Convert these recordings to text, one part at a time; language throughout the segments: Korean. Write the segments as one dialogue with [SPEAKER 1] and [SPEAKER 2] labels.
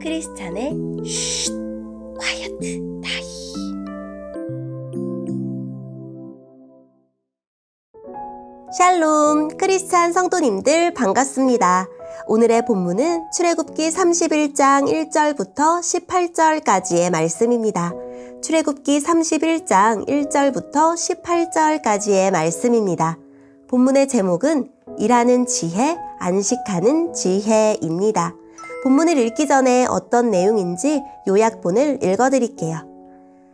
[SPEAKER 1] 크리스찬의 쉿 콰이어트 타임. 샬롬, 크리스찬 성도님들 반갑습니다. 오늘의 본문은 출애굽기 31장 1절부터 18절까지의 말씀입니다. 출애굽기 31장 1절부터 18절까지의 말씀입니다. 본문의 제목은 일하는 지혜, 안식하는 지혜입니다. 본문을 읽기 전에 어떤 내용인지 요약본을 읽어드릴게요.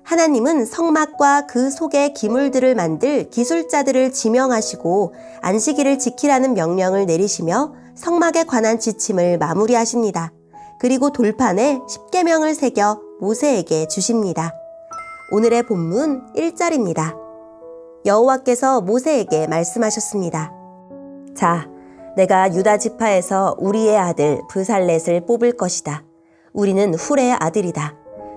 [SPEAKER 1] 하나님은 성막과 그 속의 기물들을 만들 기술자들을 지명하시고 안식일을 지키라는 명령을 내리시며 성막에 관한 지침을 마무리하십니다. 그리고 돌판에 십계명을 새겨 모세에게 주십니다. 오늘의 본문 1절입니다. 여호와께서 모세에게 말씀하셨습니다. 자, 내가 유다 지파에서 우리의 아들 브살렛을 뽑을 것이다. 우리는 훌의 아들이다.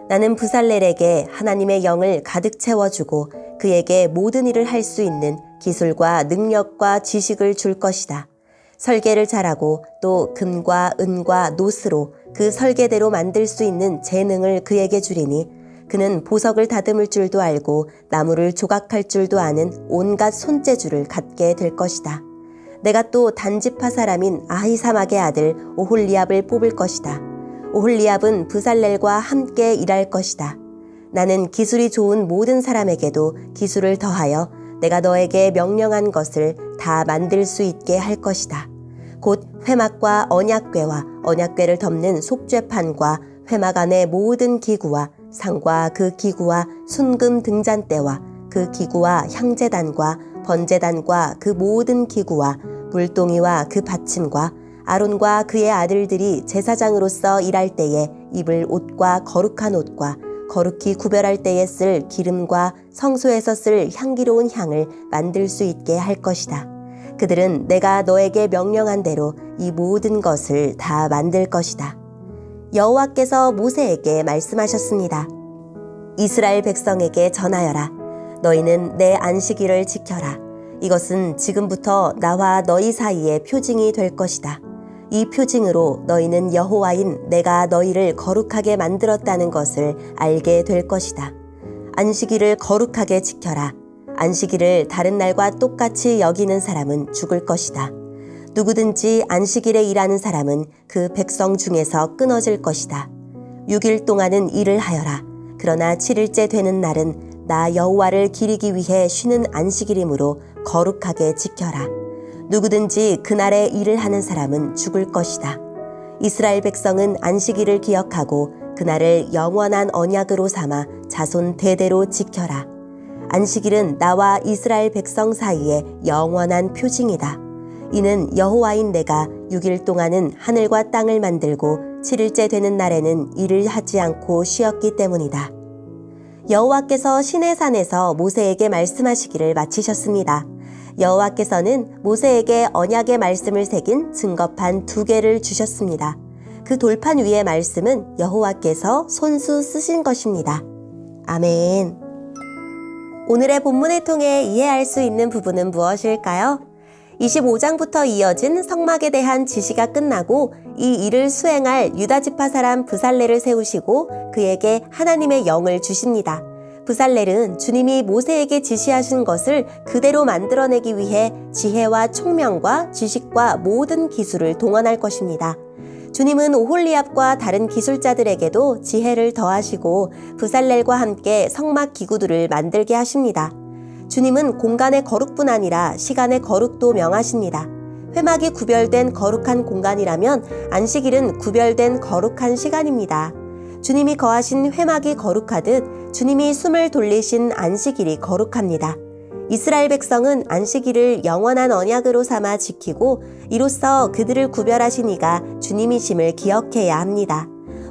[SPEAKER 1] 나는 브살렛에게 하나님의 영을 가득 채워주고 그에게 모든 일을 할 수 있는 기술과 능력과 지식을 줄 것이다. 설계를 잘하고 또 금과 은과 노스로 그 설계대로 만들 수 있는 재능을 그에게 주리니 그는 보석을 다듬을 줄도 알고 나무를 조각할 줄도 아는 온갖 손재주를 갖게 될 것이다. 내가 또 단지파 사람인 아히사막의 아들 오홀리압을 뽑을 것이다. 오홀리압은 브살렐과 함께 일할 것이다. 나는 기술이 좋은 모든 사람에게도 기술을 더하여 내가 너에게 명령한 것을 다 만들 수 있게 할 것이다. 곧 회막과 언약궤와 언약궤를 덮는 속죄판과 회막 안의 모든 기구와 상과 그 기구와 순금 등잔대와 그 기구와 향제단과 번제단과 그 모든 기구와 물동이와 그 받침과 아론과 그의 아들들이 제사장으로서 일할 때에 입을 옷과 거룩한 옷과 거룩히 구별할 때에 쓸 기름과 성소에서 쓸 향기로운 향을 만들 수 있게 할 것이다. 그들은 내가 너에게 명령한 대로 이 모든 것을 다 만들 것이다. 여호와께서 모세에게 말씀하셨습니다. 이스라엘 백성에게 전하여라. 너희는 내 안식일을 지켜라. 이것은 지금부터 나와 너희 사이의 표징이 될 것이다. 이 표징으로 너희는 여호와인 내가 너희를 거룩하게 만들었다는 것을 알게 될 것이다. 안식일을 거룩하게 지켜라. 안식일을 다른 날과 똑같이 여기는 사람은 죽을 것이다. 누구든지 안식일에 일하는 사람은 그 백성 중에서 끊어질 것이다. 6일 동안은 일을 하여라. 그러나 7일째 되는 날은 나 여호와를 기리기 위해 쉬는 안식일이므로 거룩하게 지켜라. 누구든지 그날에 일을 하는 사람은 죽을 것이다. 이스라엘 백성은 안식일을 기억하고 그날을 영원한 언약으로 삼아 자손 대대로 지켜라. 안식일은 나와 이스라엘 백성 사이의 영원한 표징이다. 이는 여호와인 내가 6일 동안은 하늘과 땅을 만들고 7일째 되는 날에는 일을 하지 않고 쉬었기 때문이다. 여호와께서 시내산에서 모세에게 말씀하시기를 마치셨습니다. 여호와께서는 모세에게 언약의 말씀을 새긴 증거판 2개를 주셨습니다. 그 돌판 위의 말씀은 여호와께서 손수 쓰신 것입니다. 아멘. 오늘의 본문을 통해 이해할 수 있는 부분은 무엇일까요? 25장부터 이어진 성막에 대한 지시가 끝나고 이 일을 수행할 유다 지파 사람 브살렐을 세우시고 그에게 하나님의 영을 주십니다. 브살렐은 주님이 모세에게 지시하신 것을 그대로 만들어내기 위해 지혜와 총명과 지식과 모든 기술을 동원할 것입니다. 주님은 오홀리압과 다른 기술자들에게도 지혜를 더하시고 브살렐과 함께 성막 기구들을 만들게 하십니다. 주님은 공간의 거룩뿐 아니라 시간의 거룩도 명하십니다. 회막이 구별된 거룩한 공간이라면 안식일은 구별된 거룩한 시간입니다. 주님이 거하신 회막이 거룩하듯 주님이 숨을 돌리신 안식일이 거룩합니다. 이스라엘 백성은 안식일을 영원한 언약으로 삼아 지키고 이로써 그들을 구별하신 이가 주님이심을 기억해야 합니다.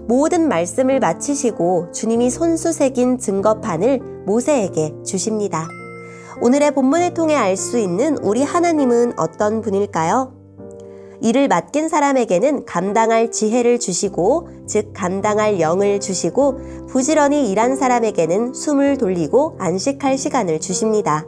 [SPEAKER 1] 모든 말씀을 마치시고 주님이 손수 새긴 증거판을 모세에게 주십니다. 오늘의 본문을 통해 알 수 있는 우리 하나님은 어떤 분일까요? 일을 맡긴 사람에게는 감당할 지혜를 주시고, 즉 감당할 영을 주시고, 부지런히 일한 사람에게는 숨을 돌리고 안식할 시간을 주십니다.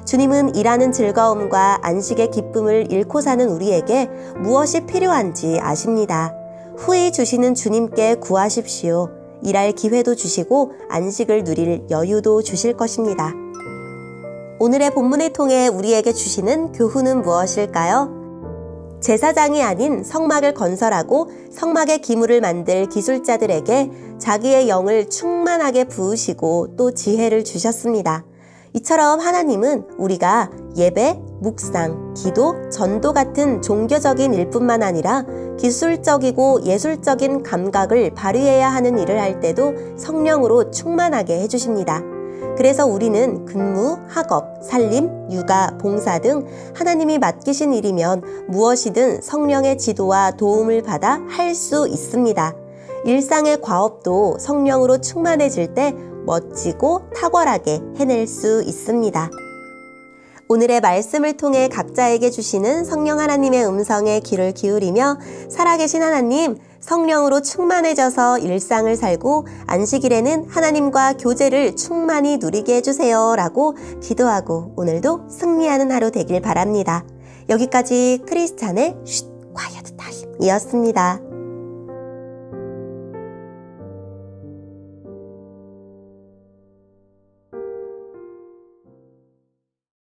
[SPEAKER 1] 주님은 일하는 즐거움과 안식의 기쁨을 잃고 사는 우리에게 무엇이 필요한지 아십니다. 후히 주시는 주님께 구하십시오. 일할 기회도 주시고 안식을 누릴 여유도 주실 것입니다. 오늘의 본문을 통해 우리에게 주시는 교훈은 무엇일까요? 제사장이 아닌 성막을 건설하고 성막의 기물을 만들 기술자들에게 자기의 영을 충만하게 부으시고 또 지혜를 주셨습니다. 이처럼 하나님은 우리가 예배, 묵상, 기도, 전도 같은 종교적인 일뿐만 아니라 기술적이고 예술적인 감각을 발휘해야 하는 일을 할 때도 성령으로 충만하게 해주십니다. 그래서 우리는 근무, 학업, 살림, 육아, 봉사 등 하나님이 맡기신 일이면 무엇이든 성령의 지도와 도움을 받아 할 수 있습니다. 일상의 과업도 성령으로 충만해질 때 멋지고 탁월하게 해낼 수 있습니다. 오늘의 말씀을 통해 각자에게 주시는 성령 하나님의 음성에 귀를 기울이며 살아계신 하나님, 성령으로 충만해져서 일상을 살고 안식일에는 하나님과 교제를 충만히 누리게 해주세요 라고 기도하고 오늘도 승리하는 하루 되길 바랍니다. 여기까지 크리스찬의 쉿 콰이어트 타임이었습니다.